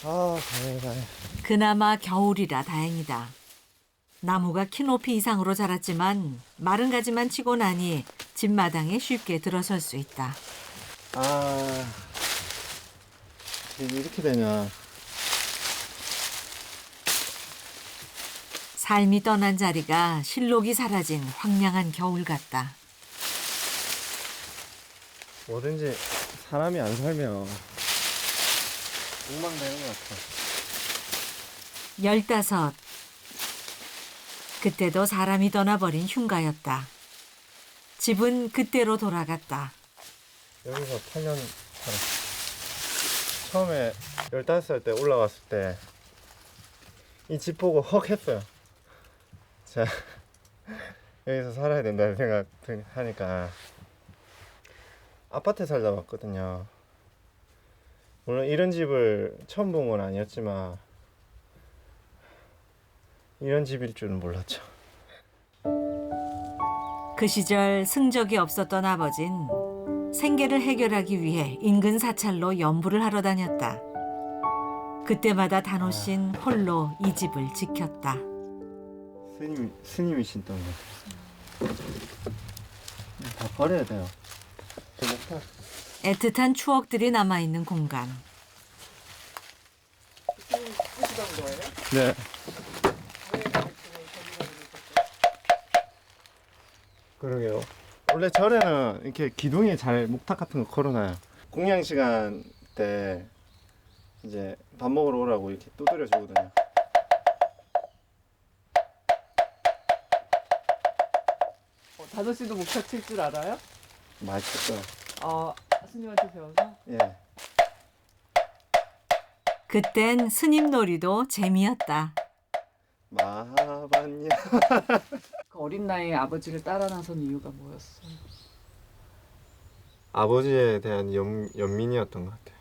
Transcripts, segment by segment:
다행이다. 그나마 겨울이라 다행이다. 나무가 키 높이 이상으로 자랐지만 마른 가지만 치고 나니 집 마당에 쉽게 들어설 수 있다. 이렇게 되냐. 삶이 떠난 자리가 실록이 사라진 황량한 겨울 같다. 뭐든지 사람이 안 살면 엉망되는 것 같아. 15. 그때도 사람이 떠나버린 흉가였다. 집은 그때로 돌아갔다. 여기서 8년 살았어. 처음에 15살 때 올라왔을 때 이 집 보고 헉 했어요. 자, 여기서 살아야 된다는 생각 하니까 아파트에 살다 왔거든요. 물론 이런 집을 처음 본 건 아니었지만 이런 집일 줄은 몰랐죠. 그 시절 승적이 없었던 아버진 생계를 해결하기 위해 인근 사찰로 연부를 하러 다녔다. 그때마다 단호 씨는 홀로 이 집을 지켰다. 스님이신 분. 다 버려야 돼요. 애틋한 추억들이 남아있는 공간. 네. 그러게요. 원래 절에는 이렇게 기둥에 잘 목탁 같은 거 걸어놔요. 공양 시간 때 이제 밥 먹으러 오라고 이렇게 두드려 주거든요. 다섯 씨도 목탁 칠 줄 알아요? 맛있었어요. 스님한테 배워서? 예. 그땐 스님 놀이도 재미였다. 마하반야. 그 어린 나이에 아버지를 따라 나선 이유가 뭐였어요? 아버지에 대한 연민이었던 것 같아요.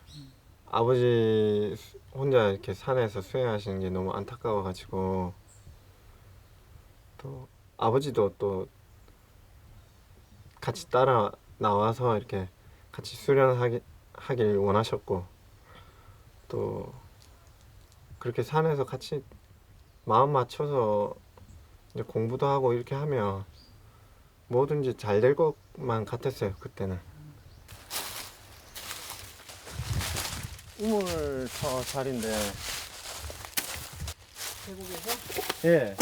아버지 혼자 이렇게 산에서 수행하시는 게 너무 안타까워가지고 또 아버지도 또 같이 따라 나와서 이렇게 같이 수련하길 원하셨고 또 그렇게 산에서 같이 마음 맞춰서 이제 공부도 하고 이렇게 하면 뭐든지 잘 될 것만 같았어요 그때는. 우물터 자리인데. 계곡에서? 예.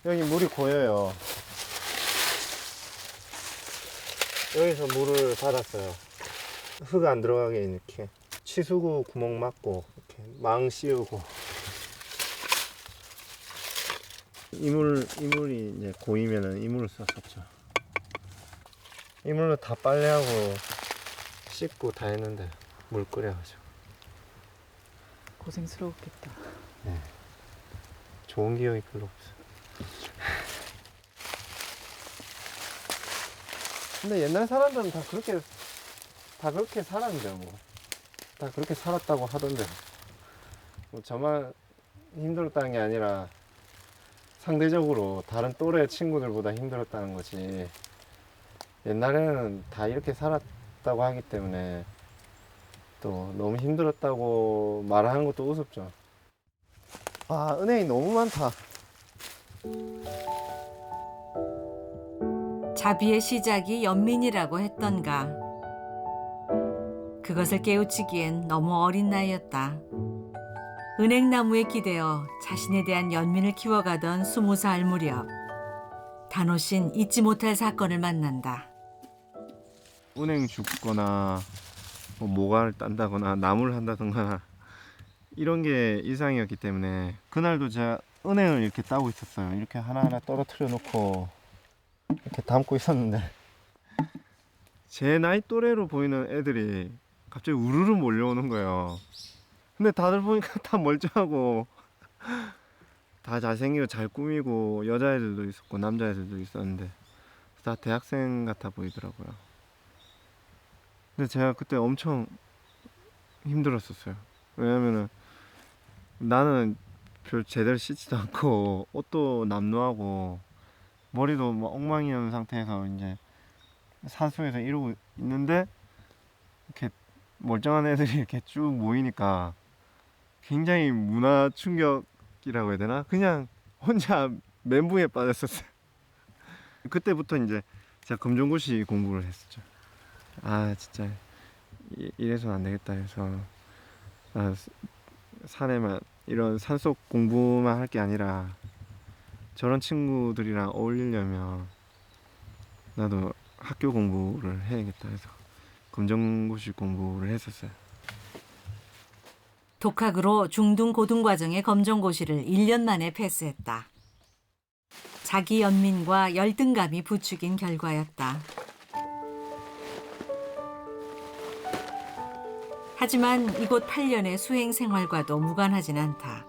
여기 물이 고여요. 여기서 물을 받았어요. 흙 안 들어가게 이렇게 치수구 구멍 막고 이렇게 망 씌우고. 이물이 이제 고이면은 이물을 썼었죠. 이물로 다 빨래하고 씻고 다 했는데 물 끓여가지고. 고생스러웠겠다. 좋은 기억이 별로 없어요. 근데 옛날 사람들은 다 그렇게 살았는데 뭐. 다 그렇게 살았다고 하던데. 뭐 저만 힘들었다는 게 아니라 상대적으로 다른 또래 친구들보다 힘들었다는 거지. 옛날에는 다 이렇게 살았다고 하기 때문에 또 너무 힘들었다고 말하는 것도 우습죠. 은행이 너무 많다. 자비의 시작이 연민이라고 했던가. 그것을 깨우치기엔 너무 어린 나이였다. 은행나무에 기대어 자신에 대한 연민을 키워가던 20살 무렵 단호 씨는 잊지 못할 사건을 만난다. 은행 죽거나 뭐 모가를 딴다거나 나무를 한다던가 이런 게 일상이었기 때문에 그날도 제가 은행을 이렇게 따고 있었어요. 이렇게 하나하나 떨어뜨려 놓고 이렇게 담고 있었는데 제 나이 또래로 보이는 애들이 갑자기 우르르 몰려오는 거예요. 근데 다들 보니까 다 멀쩡하고 다 잘생기고 잘 꾸미고 여자애들도 있었고 남자애들도 있었는데 다 대학생 같아 보이더라고요. 근데 제가 그때 엄청 힘들었었어요. 왜냐면은 나는 별 제대로 씻지도 않고 옷도 남루하고 머리도 뭐 엉망이는 상태에서 이제 산속에서 이러고 있는데 이렇게 멀쩡한 애들이 이렇게 쭉 모이니까 굉장히 문화 충격이라고 해야 되나? 그냥 혼자 멘붕에 빠졌었어요. 그때부터 이제 제가 검정고시 공부를 했었죠. 아 진짜 이래서는 안 되겠다 해서 산에만 이런 산속 공부만 할 게 아니라 저런 친구들이랑 어울리려면 나도 학교 공부를 해야겠다 해서 검정고시 공부를 했었어요. 독학으로 중등 고등과정의 검정고시를 1년 만에 패스했다. 자기 연민과 열등감이 부추긴 결과였다. 하지만 이곳 8년의 수행 생활과도 무관하진 않다.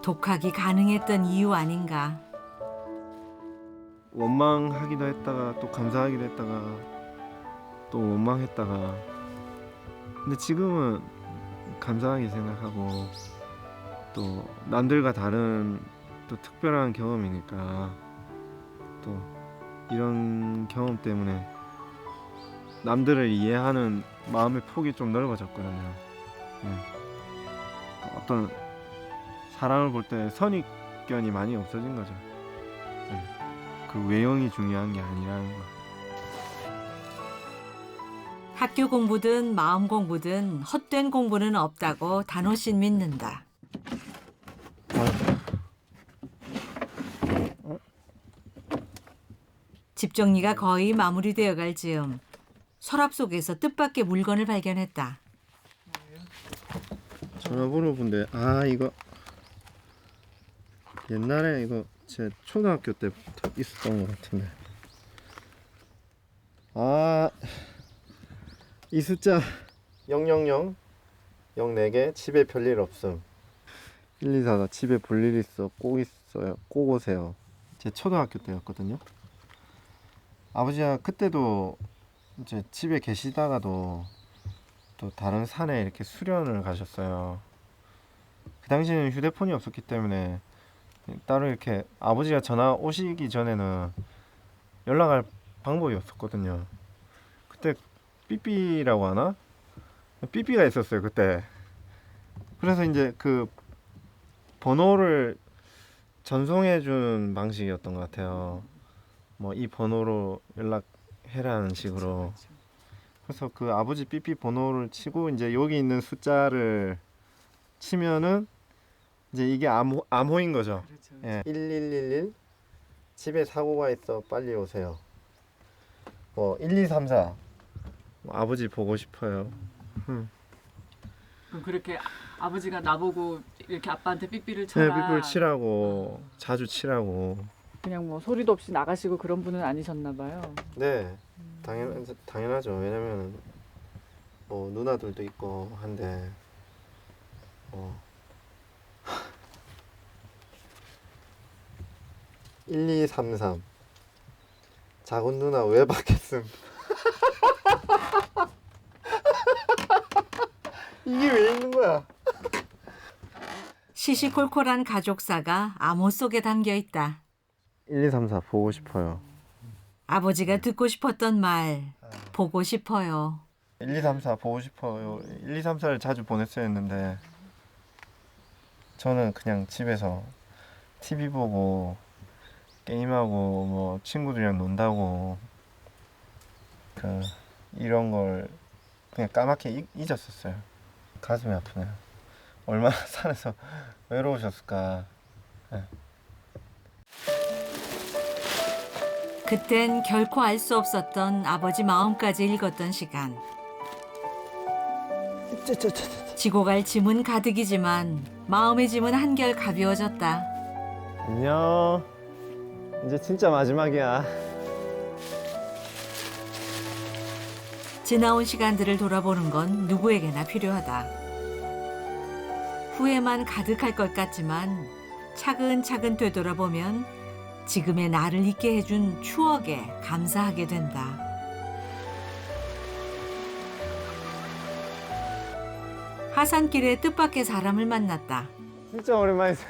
독학이 가능했던 이유 아닌가. 원망하기도 했다가 또 감사하기도 했다가 또 원망했다가 근데 지금은 감사하게 생각하고 또 남들과 다른 또 특별한 경험이니까 또 이런 경험 때문에 남들을 이해하는 마음의 폭이 좀 넓어졌거든요. 어떤 사람을 볼 때 선입견이 많이 없어진 거죠. 그 외형이 중요한 게 아니라는 거. 학교 공부든 마음 공부든 헛된 공부는 없다고 단호 씨는 믿는다. 집 정리가 거의 마무리되어 갈 즈음 서랍 속에서 뜻밖의 물건을 발견했다. 전화번호본데 이거 옛날에 이거 제 초등학교 때부터 있었던 것 같은데 이 숫자 000 04개 집에 별일 없음 1244 집에 볼일 있어 꼭 있어요 꼭 오세요. 제 초등학교 때였거든요. 아버지가 그때도 이제 집에 계시다가도 또 다른 산에 이렇게 수련을 가셨어요. 그 당시에는 휴대폰이 없었기 때문에 따로 이렇게 아버지가 전화 오시기 전에는 연락할 방법이 없었거든요. 그때 삐삐라고 하나? 삐삐가 있었어요 그때. 그래서 이제 그 번호를 전송해 준 방식이었던 것 같아요. 뭐 이 번호로 연락해라는 식으로. 그래서 그 아버지 삐삐 번호를 치고 이제 여기 있는 숫자를 치면은 이제 이게 암호인 거죠. 그렇죠. 예. 1111 집에 사고가 있어 빨리 오세요. 뭐 1234 아버지 보고 싶어요. 그럼 그렇게 아버지가 나보고 이렇게 아빠한테 삐삐를 네, 쳐라. 삐삐를 치라고 자주 치라고. 그냥 뭐 소리도 없이 나가시고 그런 분은 아니셨나 봐요. 네, 당연하죠. 왜냐면 뭐 누나들도 있고 한데 뭐 1233 작은 누나 왜 받겠음. 이게 왜 있는 거야? 시시콜콜한 가족사가 암호 속에 담겨 있다. 1234 보고 싶어요. 아버지가 듣고 싶었던 말, 보고 싶어요. 1234 보고 싶어요. 1234를 자주 보냈어야 했는데 저는 그냥 집에서 TV 보고 게임하고 뭐 친구들이랑 논다고 이런 걸 그냥 까맣게 잊었었어요. 가슴이 아프네요. 얼마나 산에서 외로우셨을까. 네. 그땐 결코 알 수 없었던 아버지 마음까지 읽었던 시간. 지고 갈 짐은 가득이지만 마음의 짐은 한결 가벼워졌다. 안녕. 이제 진짜 마지막이야. 지나온 시간들을 돌아보는 건 누구에게나 필요하다. 후회만 가득할 것 같지만 차근차근 되돌아보면 지금의 나를 있게 해준 추억에 감사하게 된다. 하산길에 뜻밖의 사람을 만났다. 진짜 오랜만이다.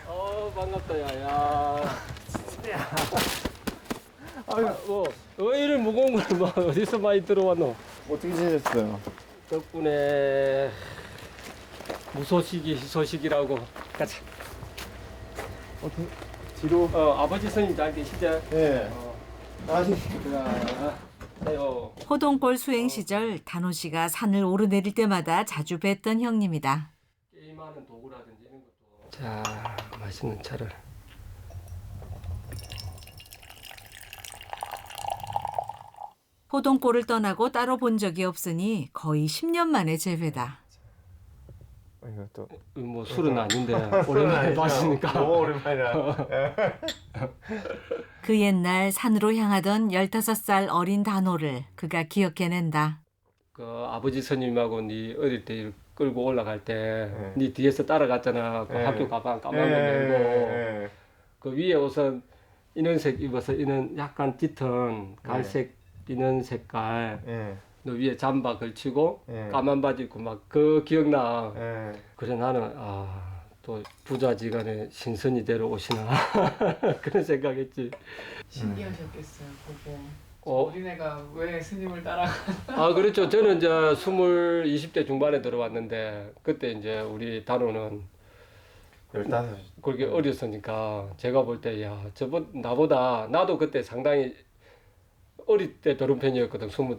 반갑다 야야. 뭐 이런 무거운 걸 뭐 어디서 많이 들어왔노? 어떻게 지냈어요? 덕분에 무소식이 희소식이라고. 가자. 어떻게 뒤로? 아버지 스님 잘 계시죠? 예. 아니 요 호동골 수행 시절 단호 씨가 산을 오르내릴 때마다 자주 뵀던 형님이다. 게임하는 도구라든지 이런 것도. 자, 맛있는 차를. 호동골을 떠나고 따로 본 적이 없으니 거의 10년 만에 재회다. 이거 또 뭐 술은 아닌데 오랜만에 봤으니까. 너무 오랜만이야. 그 옛날 산으로 향하던 15살 어린 단호를 그가 기억해낸다. 그 아버지 스님하고 네 어릴 때 끌고 올라갈 때 네. 네 뒤에서 따라갔잖아. 그 네. 학교 가방 까만 거 메고 그 위에 옷은 이는색 입어서 이는 약간 짙은 갈색 이는 색깔. 예. 너 위에 잠바 걸치고 예. 까만 바지 입고 막 그 기억나. 예. 그래 나는 또 부자지간에 신선이 데려오시나 그런 생각했지. 신기하셨겠어요. 보고 어, 어린애가 왜 스님을 따라가? 그렇죠. 저는 이제 20대 중반에 들어왔는데 그때 이제 우리 단호는 15. 그렇게 어렸으니까 제가 볼 때 야 저번 나보다 나도 그때 상당히 어릴 때 들어온 편이었거든. 25.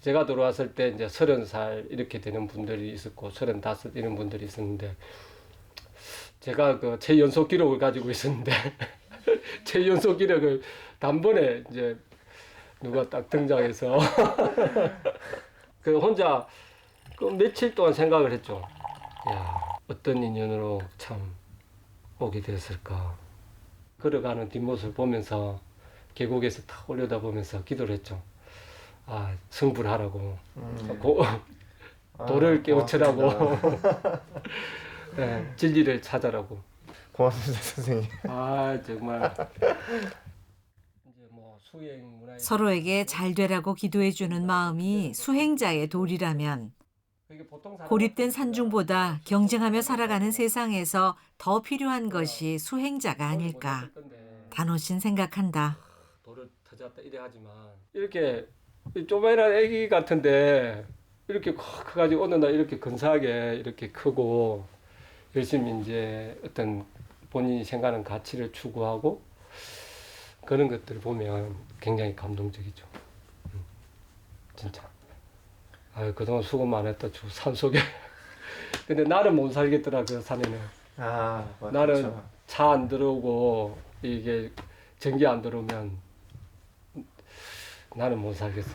제가 들어왔을 때 이제 30살 이렇게 되는 분들이 있었고 35 이런 분들이 있었는데 제가 그 최연소 기록을 가지고 있었는데 최연소 기록을 단번에 이제 누가 딱 등장해서 그 혼자 그 며칠 동안 생각을 했죠. 야 어떤 인연으로 참 오게 되었을까. 걸어가는 뒷모습을 보면서 계곡에서 탁 올려다보면서 기도를 했죠. 승부를 하라고. 도를 깨우치라고. 네, 진리를 찾아라고. 고맙습니다, 선생님. 정말. 이제 뭐 수행 문화에 서로에게 잘 되라고 기도해주는 마음이 수행자의 도리라면 고립된 산중보다 경쟁하며 살아가는 세상에서 더 필요한 것이 수행자가 아닐까. 단호 씨는 생각한다. 돌을 터졌다 이래 하지만 이렇게 조그만한 애기 같은데 이렇게 커가지고 어느 날 이렇게 근사하게 이렇게 크고 열심히 이제 어떤 본인이 생각하는 가치를 추구하고 그런 것들을 보면 굉장히 감동적이죠. 진짜. 그동안 수고 많았다. 산속에. 근데 나는 못 살겠더라 그 산에는. 나는 차 안 들어오고 이게 전기 안 들어오면 나는 못 살겠어.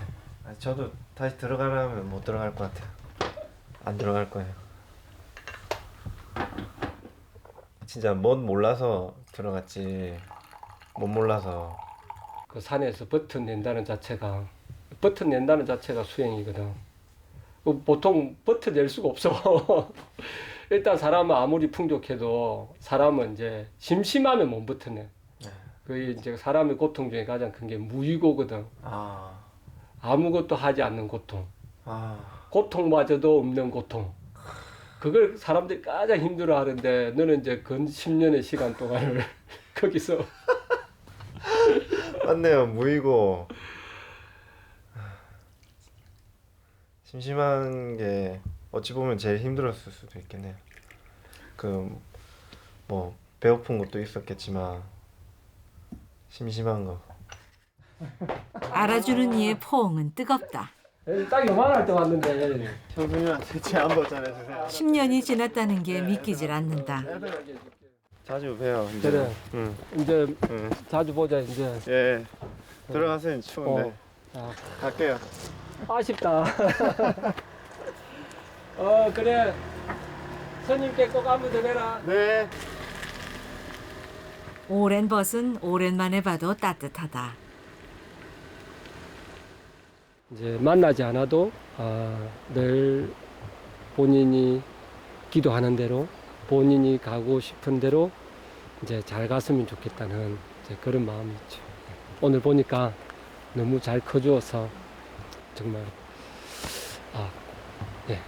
저도 다시 들어가라면 못 들어갈 것 같아요. 안 들어갈 거예요. 진짜 못 몰라서 들어갔지. 못 몰라서. 그 산에서 버튼 낸다는 자체가 수행이거든. 보통 버튼 낼 수가 없어. 일단 사람은 아무리 풍족해도 사람은 이제 심심하면 못 버텨내. 그 이제 사람의 고통 중에 가장 큰 게 무의고거든. 아무것도 하지 않는 고통. 고통마저도 없는 고통. 그걸 사람들이 가장 힘들어 하는데 너는 이제 근 10년의 시간 동안을 거기서 맞네요. 무이고 심심한 게 어찌 보면 제일 힘들었을 수도 있겠네요. 그 뭐 배고픈 것도 있었겠지만 심심한 거. 알아주는 이의 포옹은 뜨겁다. 딱 요만할 때 왔는데 형수님한테 제안 전해주세요. 10년이 지났다는 게 믿기질 않는다. 자주 봬요. 이제. 그래. 응. 이제 응. 자주 보자 이제. 예. 들어가세요. 추운데. 갈게요. 아쉽다. 그래. 스님께 꼭 한번 더 뵈라. 네. 오랜 벗은 오랜만에 봐도 따뜻하다. 이제 만나지 않아도 늘 본인이 기도하는 대로 본인이 가고 싶은 대로 이제 잘 갔으면 좋겠다는 이제 그런 마음이 있죠. 오늘 보니까 너무 잘 커주어서 정말 예.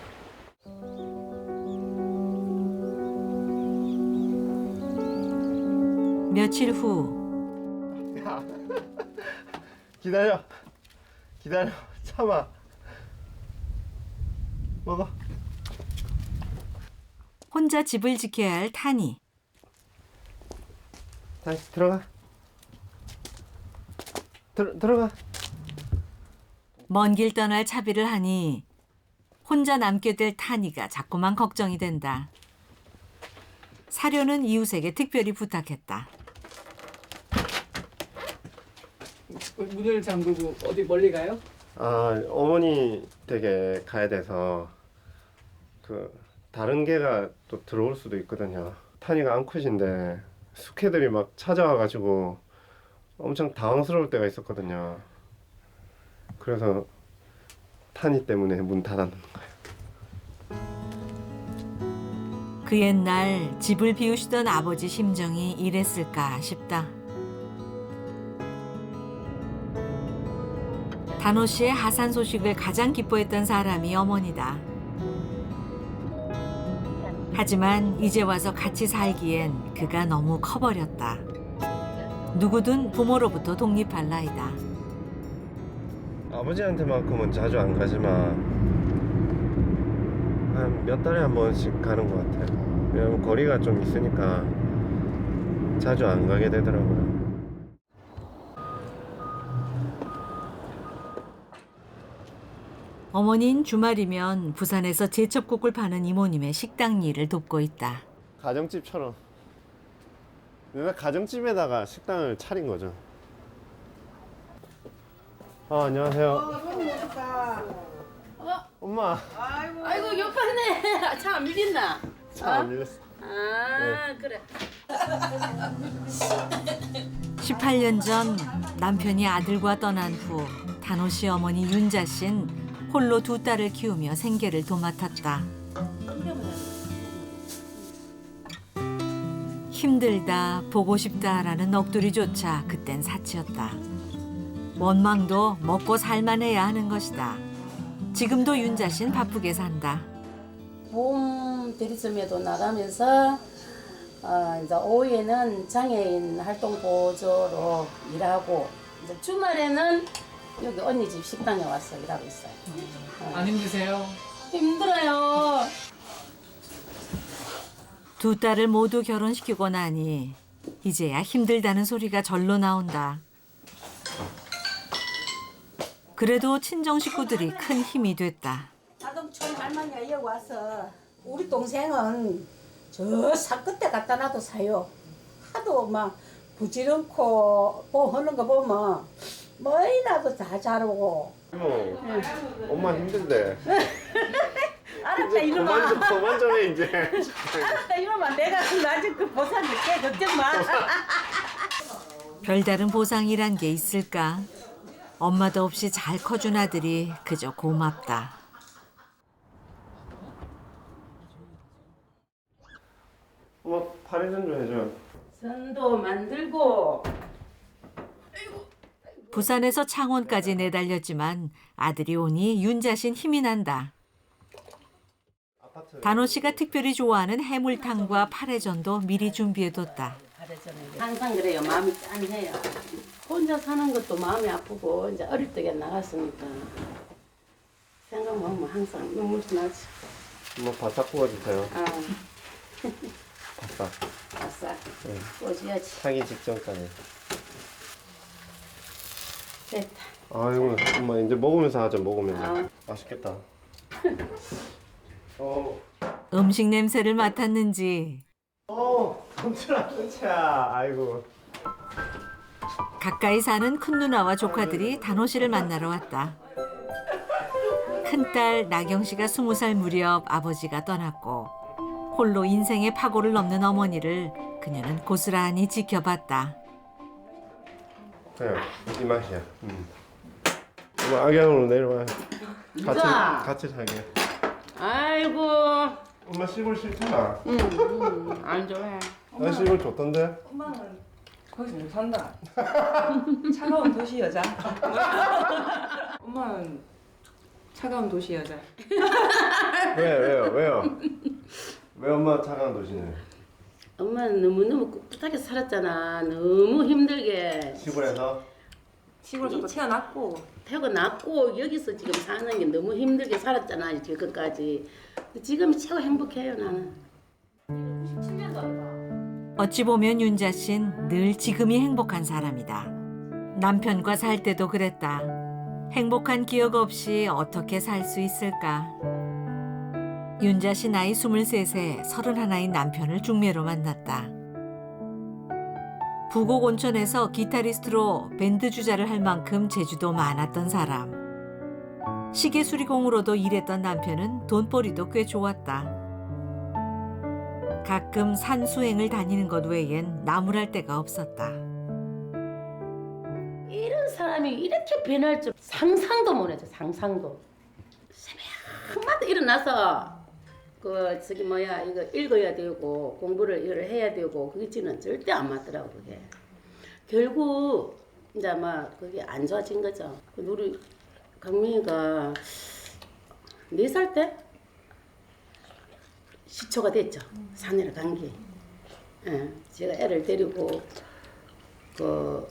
며칠 후 기다려. 기다려. 참아. 먹어. 혼자 집을 지켜야 할 타니. 다시 들어가. 들어가. 먼 길 떠날 차비를 하니 혼자 남게 될 타니가 자꾸만 걱정이 된다. 사료는 이웃에게 특별히 부탁했다. 문을 잠그고 어디 멀리 가요? 아, 어머니 댁에 가야 돼서 그 다른 개가 또 들어올 수도 있거든요. 타니가 암컷인데 숙해들이 막 찾아와가지고 엄청 당황스러울 때가 있었거든요. 그래서 타니 때문에 문 닫았는 거예요. 그 옛날 집을 비우시던 아버지 심정이 이랬을까 싶다. 단호 씨의 하산 소식을 가장 기뻐했던 사람이 어머니다. 하지만 이제 와서 같이 살기엔 그가 너무 커버렸다. 누구든 부모로부터 독립할 나이다. 아버지한테만큼은 자주 안 가지만 한 몇 달에 한 번씩 가는 것 같아요. 왜냐면 거리가 좀 있으니까 자주 안 가게 되더라고요. 어머니는 주말이면 부산에서 제첩국을 파는 이모님의 식당 일을 돕고 있다. 가정집처럼. 내가 가정집에다가 식당을 차린 거죠. 안녕하세요. 엄마. 아이고 옆에네. 차 안 밀린나? 차 안 밀렸어. 아 그래. 18년 전 남편이 아들과 떠난 후 단호 씨 어머니 윤자 씨는 홀로 두 딸을 키우며 생계를 도맡았다. 힘들다, 보고 싶다라는 넋두리조차 그땐 사치였다. 원망도 먹고 살만해야 하는 것이다. 지금도 윤자 씨는 바쁘게 산다. 봄 대리점에도 나가면서 이제 오후에는 장애인 활동 보조로 일하고 이제 주말에는 여기 언니 집 식당에 와서 일하고 있어요. 안 힘드세요? 힘들어요. 두 딸을 모두 결혼시키고 나니 이제야 힘들다는 소리가 절로 나온다. 그래도 친정 식구들이 큰 힘이 됐다. 자동차 할머니가 여기 와서 우리 동생은 저 산 끝에 갖다 놔도 사요. 하도 막 부지런고 하는 거 보면 뭐이라도 다 잘하고. 엄마 힘든데. 알았다 이놈아. 그만 좀 해 이제. 알았다 이놈아. 내가 나중에 그 보상 줄게. 걱정 마. 별다른 보상이란 게 있을까? 엄마도 없이 잘 커준 아들이 그저 고맙다. 엄마 파래전 좀 해줘. 선도 만들고. 부산에서 창원까지 내달렸지만 아들이 오니 윤자신 힘이 난다. 단호 씨가 특별히 좋아하는 해물탕과 파래전도 미리 준비해뒀다. 항상 그래요. 마음이 짠해요. 혼자 사는 것도 마음이 아프고 이제 어릴 적에 나갔으니까 생각하면 항상 눈물 나지. 엄마 바싹 구워주세요. 아, 바싹. 아싸. 네. 꼬지야지. 타기 직전까지. 됐다. 아이고 엄마 이제 먹으면서 하자. 먹으면서. 아. 맛있겠다. 음식 냄새를 맡았는지 삼촌아. 아이고. 가까이 사는 큰 누나와 조카들이 단호 씨를 만나러 왔다. 큰딸 나경 씨가 20살 무렵 아버지가 떠났고 홀로 인생의 파고를 넘는 어머니를 그녀는 고스란히 지켜봤다. 그래 이 맛이야. 엄마 악양으로 내려와. 누가? 같이 살게. 아이고. 엄마 시골 싫잖아. 안 좋아해. 나 시골 좋던데. 엄마는 거기서 못 산다. 차가운 도시 여자. 엄마는 차가운 도시 여자. 왜요? 왜 엄마 차가운 도시네? 엄마는 너무너무 꿋꿋하게 살았잖아. 너무 힘들게. 시골에서? 시골에서 또 태어났고 태어났고 여기서 지금 사는 게 너무 힘들게 살았잖아요. 지금까지. 지금이 최고 행복해요 나는. 어찌 보면 윤자 씨는 늘 지금이 행복한 사람이다. 남편과 살 때도 그랬다. 행복한 기억 없이 어떻게 살 수 있을까? 윤자 씨 나이 23세 31인 남편을 중매로 만났다. 부곡 온천에서 기타리스트로 밴드 주자를 할 만큼 재주도 많았던 사람. 시계 수리공으로도 일했던 남편은 돈벌이도 꽤 좋았다. 가끔 산 수행을 다니는 것 외엔 나무랄 데가 없었다. 이런 사람이 이렇게 변할 줄 상상도 못했죠. 상상도. 새벽마다 일어나서 이거 읽어야 되고 공부를 이걸 해야 되고 그게 지는 절대 안 맞더라고 그게. 결국 이제 막 그게 안 좋아진 거죠. 우리 강민이가 4살 때 시초가 됐죠. 산에를 간 게. 예, 제가 애를 데리고 그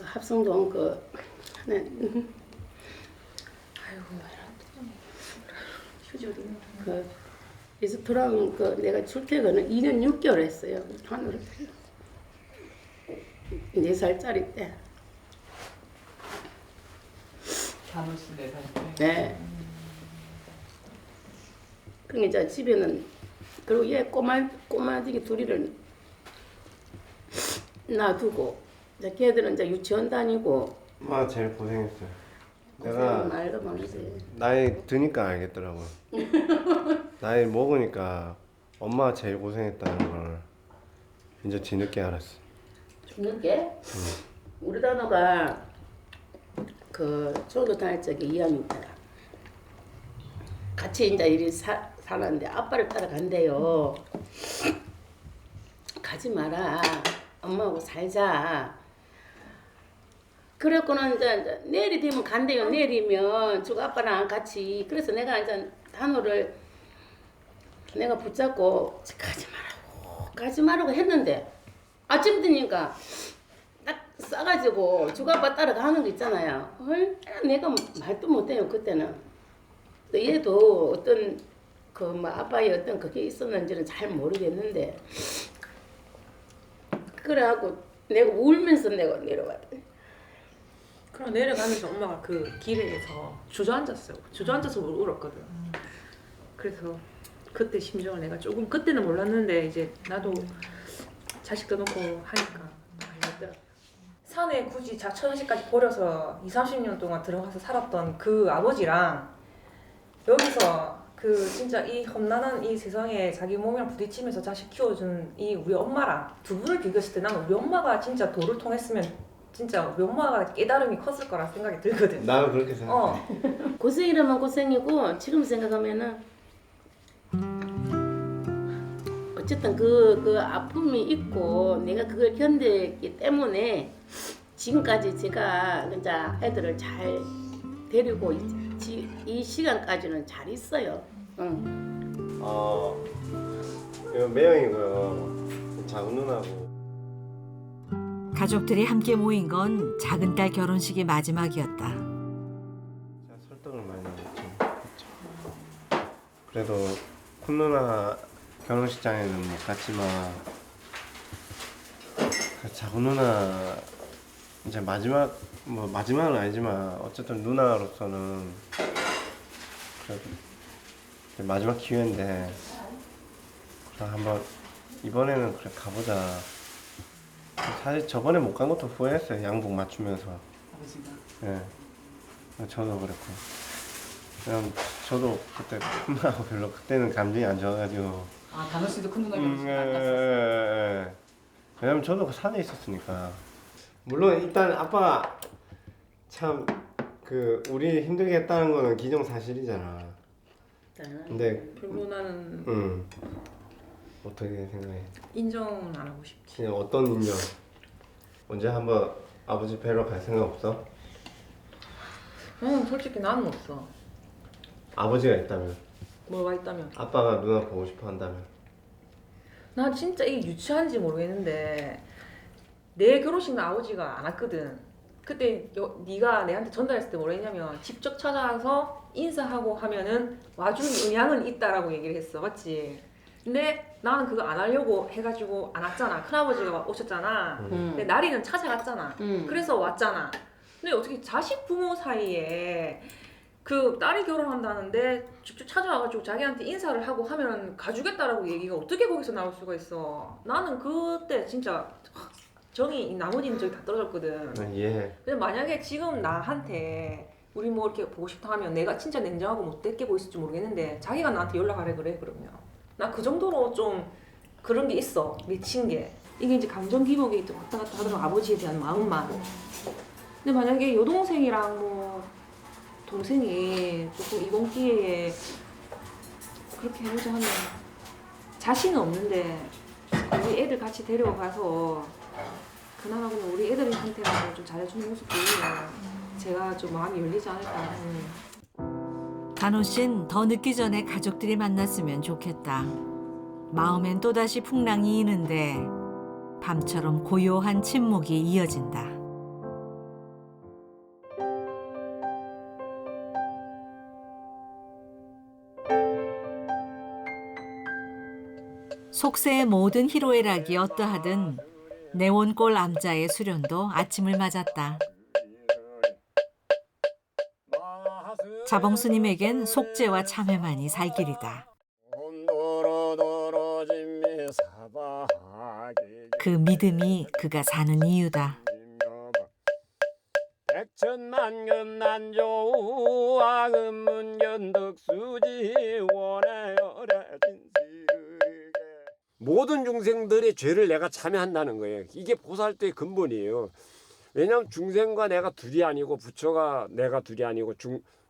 합성동 그 리스토랑 내가 출퇴근을 2년 6개월 했어요. 하늘을 4살짜리 때. 다노씨 4살 때. 네. 그러니까 이제 집에는 그리고 얘 꼬마지기 둘이를 놔두고 이제 걔들은 이제 유치원 다니고. 엄마가 제일 고생했어요. 내가 말도 많으지. 나이 드니까 알겠더라고요. 나이 먹으니까 엄마가 제일 고생했다는 걸 이제 뒤늦게 알았어. 뒤늦게? 우리 단호가 중학교 다닐 적에 2학년 때라 같이 이제 이리 사는데 아빠를 따라간대요. 가지 마라. 엄마하고 살자. 그랬고는 이제 내일이 되면 간대요. 내일이면 주고 아빠랑 같이. 그래서 내가 이제 단호를 내가 붙잡고 가지 말라고 했는데 아침 되니까 딱 싸가지고 주고 아빠 따라가는 거 있잖아요. 내가 말도 못해요 그때는. 또 얘도 어떤 아빠의 어떤 그게 있었는지는 잘 모르겠는데 그래갖고 내가 울면서 내가 내려왔대. 그럼 내려가면서 엄마가 그 길에서 주저앉았어요. 주저앉아서 울었거든. 그래서 그때 심정을 내가 조금 그때는 몰랐는데 이제 나도 자식도 놓고 하니까 알겠더라. 산에 굳이 처자식까지 버려서 20-30년 동안 들어가서 살았던 그 아버지랑 여기서 진짜 이 험난한 이 세상에 자기 몸이랑 부딪히면서 자식 키워준 이 우리 엄마랑 두 분을 비교했을 때 나는 우리 엄마가 진짜 도를 통했으면 진짜 우리 엄마가 깨달음이 컸을 거라 생각이 들거든. 나도 그렇게 생각해. 고생이라면 고생이고 지금 생각하면은 어쨌든 그 아픔이 있고 내가 그걸 견뎠기 때문에 지금까지 제가 이제 애들을 잘 데리고 이 시간까지는 잘 있어요. 응. 이거 매형이고요. 작은 누나고. 가족들이 함께 모인 건 작은 딸 결혼식이 마지막이었다. 제가 설득을 많이 했죠. 그래도 큰 누나 결혼식장에는 못 갔지만 작은 누나 이제 마지막은 아니지만 어쨌든 누나로서는 그래도 이제 마지막 기회인데 그럼 한번 이번에는 그래 가보자. 사실 저번에 못 간 것도 후회했어요. 양복 맞추면서. 예. 저도 그랬고. 그냥 저도 그때 큰누나하고 별로 그때는 감정이 안 좋아가지고. 아 단호 씨도 큰 누나 결혼식 예, 안 갔어요. 예. 왜냐면 저도 그 산에 있었으니까. 물론 일단 아빠가 참 우리 힘들게 했다는 거는 기정사실이잖아. 근데 별로 나는 어떻게 생각해? 인정은 안 하고 싶지. 그냥 어떤 인정? 언제 한번 아버지 뵈러 갈 생각 없어? 솔직히 나는 없어. 아버지가 있다면? 뭐가 있다면. 아빠가 누나 보고 싶어 한다면? 나 진짜 이게 유치한지 모르겠는데 내 결혼식 날 아버지가 안 왔거든. 그때 네가 내한테 전달했을 때 뭐랬냐면 직접 찾아와서 인사하고 하면은 와주는 의향은 있다라고 얘기를 했어. 맞지? 근데 나는 그거 안 하려고 해가지고 안 왔잖아. 큰아버지가 오셨잖아. 근데 나리는 찾아갔잖아. 그래서 왔잖아. 근데 어떻게 자식 부모 사이에 그 딸이 결혼한다는데 직접 찾아와가지고 자기한테 인사를 하고 하면 가주겠다라고 얘기가 어떻게 거기서 나올 수가 있어. 나는 그때 진짜 정이 나머지는 저기 다 떨어졌거든. 예. 근데 만약에 지금 나한테 우리 뭐 이렇게 보고 싶다 하면 내가 진짜 냉정하고 못되게 보였을지 모르겠는데 자기가 나한테 연락하래 그래 그러면 나 그 정도로 좀 그런 게 있어. 미친 게. 이게 이제 감정 기복이 또 왔다 갔다 하더라고. 아버지에 대한 마음만. 근데 만약에 여동생이랑 뭐 동생이 조금 이번 기회에 그렇게 해보자 하면 자신은 없는데 우리 애들 같이 데려가서 그나마 그냥 우리 애들한테라도 좀 잘해주는 모습 보이면 제가 좀 마음이 열리지 않을까. 단호 씨는 더 늦기 전에 가족들이 만났으면 좋겠다. 마음엔 또다시 풍랑이 이는데 밤처럼 고요한 침묵이 이어진다. 속세의 모든 희로애락이 어떠하든 내원골 암자의 수련도 아침을 맞았다. 자봉스님에겐 속죄와 참회만이 살 길이다. 그 믿음이 그가 사는 이유다. 백천만금 난조 아금문견덕수지 원하여라 진실하게 모든 중생들의 죄를 내가 참여한다는 거예요. 이게 보살도의 근본이에요. 왜냐하면 중생과 내가 둘이 아니고 부처가 내가 둘이 아니고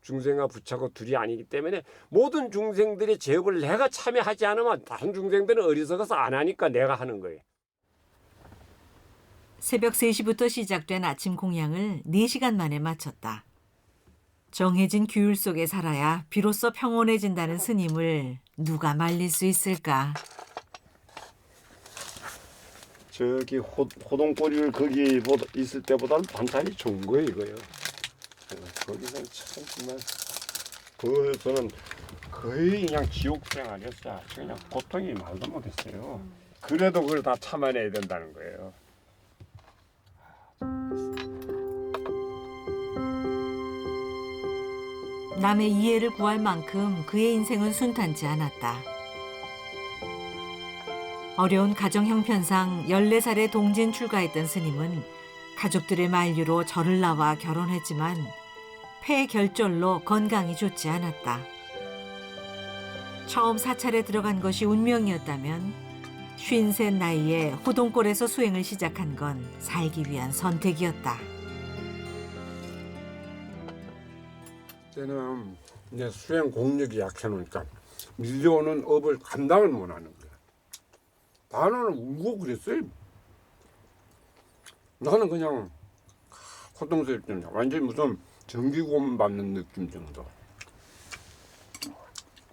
중생과 부처가 둘이 아니기 때문에 모든 중생들의 죄업을 내가 참여하지 않으면 다른 중생들은 어리석어서 안 하니까 내가 하는 거예요. 새벽 3시부터 시작된 아침 공양을 4시간 만에 마쳤다. 정해진 규율 속에 살아야 비로소 평온해진다는 스님을 누가 말릴 수 있을까? 저기 호동꼬리를 거기 있을 때보다는 반찬이 좋은 거예요 이거요. 거기서 참 정말 저는 거의 그냥 지옥 생활이었어요. 그냥 고통이 말도 못했어요. 그래도 그걸 다 참아내야 된다는 거예요. 남의 이해를 구할 만큼 그의 인생은 순탄치 않았다. 어려운 가정 형편상 14살에 동진 출가했던 스님은 가족들의 만류로 절을 나와 결혼했지만 폐결절로 건강이 좋지 않았다. 처음 사찰에 들어간 것이 운명이었다면 53 나이에 호동골에서 수행을 시작한 건 살기 위한 선택이었다. 때는 이제 수행 공력이 약해놓으니까 밀려오는 업을 감당을 못하는 거야. 나는 울고 그랬어요. 나는 그냥 고통스럽잖아. 완전히 무슨 전기고문 받는 느낌 정도.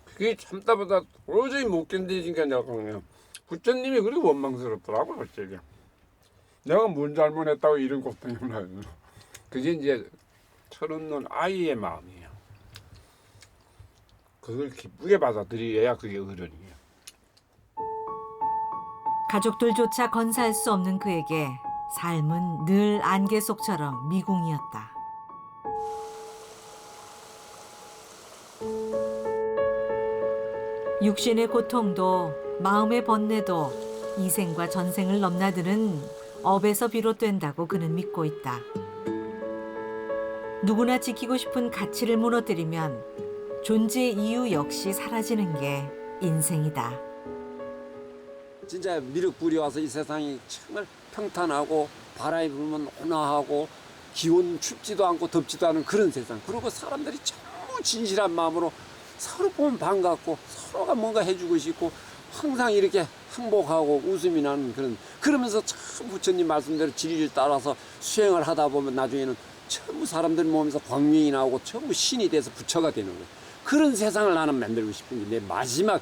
그게 참다보다 도저히 못 견디니까 내가 그냥 부처님이 그렇게 원망스럽더라고 갑자기. 내가 뭔 잘못했다고 이런 고통이 나요. 그게 이제 철없는 아이의 마음이에요. 그걸 기쁘게 받아들여야 그게 어른이에요. 가족들조차 건사할 수 없는 그에게 삶은 늘 안개 속처럼 미궁이었다. 육신의 고통도 마음의 번뇌도 이생과 전생을 넘나드는 업에서 비롯된다고 그는 믿고 있다. 누구나 지키고 싶은 가치를 무너뜨리면 존재의 이유 역시 사라지는 게 인생이다. 진짜 미륵불이 와서 이 세상이 정말 평탄하고 바람이 불면 온화하고 기온 춥지도 않고 덥지도 않은 그런 세상. 그리고 사람들이 전부 진실한 마음으로 서로 보면 반갑고 서로가 뭔가 해주고 싶고 항상 이렇게 행복하고 웃음이 나는 그러면서 참 부처님 말씀대로 진리를 따라서 수행을 하다 보면 나중에는 전부 사람들 몸에서 광명이 나오고 전부 신이 돼서 부처가 되는 거예요. 그런 세상을 나는 만들고 싶은 게 내 마지막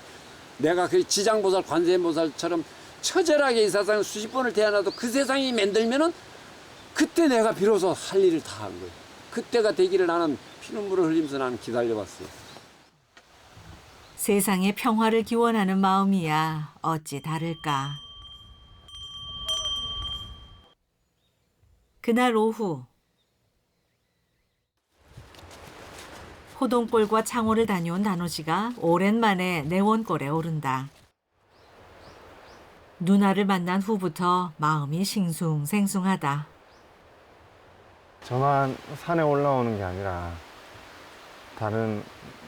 내가 그 지장보살 관세음보살처럼 처절하게 이 세상을 수십 번을 태어나도 그 세상이 만들면은 그때 내가 비로소 할 일을 다 한 거예요. 그때가 되기를 나는 피눈물을 흘리면서 나는 기다려봤어요. 세상에 평화를 기원하는 마음이야 어찌 다를까. 그날 오후 호동골과 창호를 다녀온 단호 씨가 오랜만에 내원골에 오른다. 누나를 만난 후부터 마음이 싱숭생숭하다. 저만 산에 올라오는 게 아니라 다른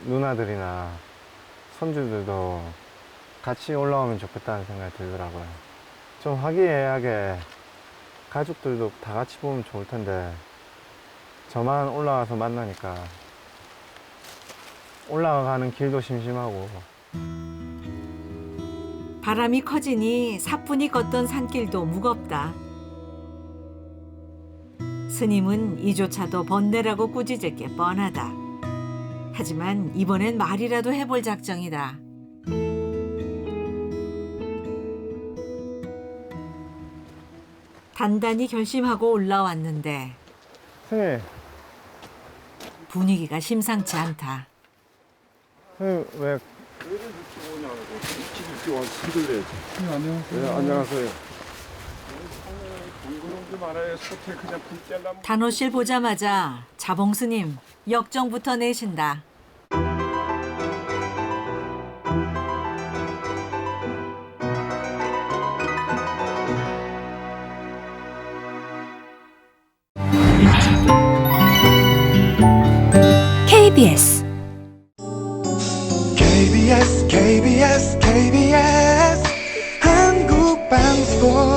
누나들이나 손주들도 같이 올라오면 좋겠다는 생각이 들더라고요. 좀 화기애애하게 가족들도 다 같이 보면 좋을 텐데 저만 올라와서 만나니까 올라가는 길도 심심하고. 바람이 커지니 사뿐히 걷던 산길도 무겁다. 스님은 이조차도 번뇌라고 꾸짖을 게 뻔하다. 하지만 이번엔 말이라도 해볼 작정이다. 단단히 결심하고 올라왔는데 선생님, 분위기가 심상치 않다. 선생님 왜 네, 안녕하세요. 단호 씨를 보자마자 자봉 스님 역정부터 내신다. KBS KBS 한국방송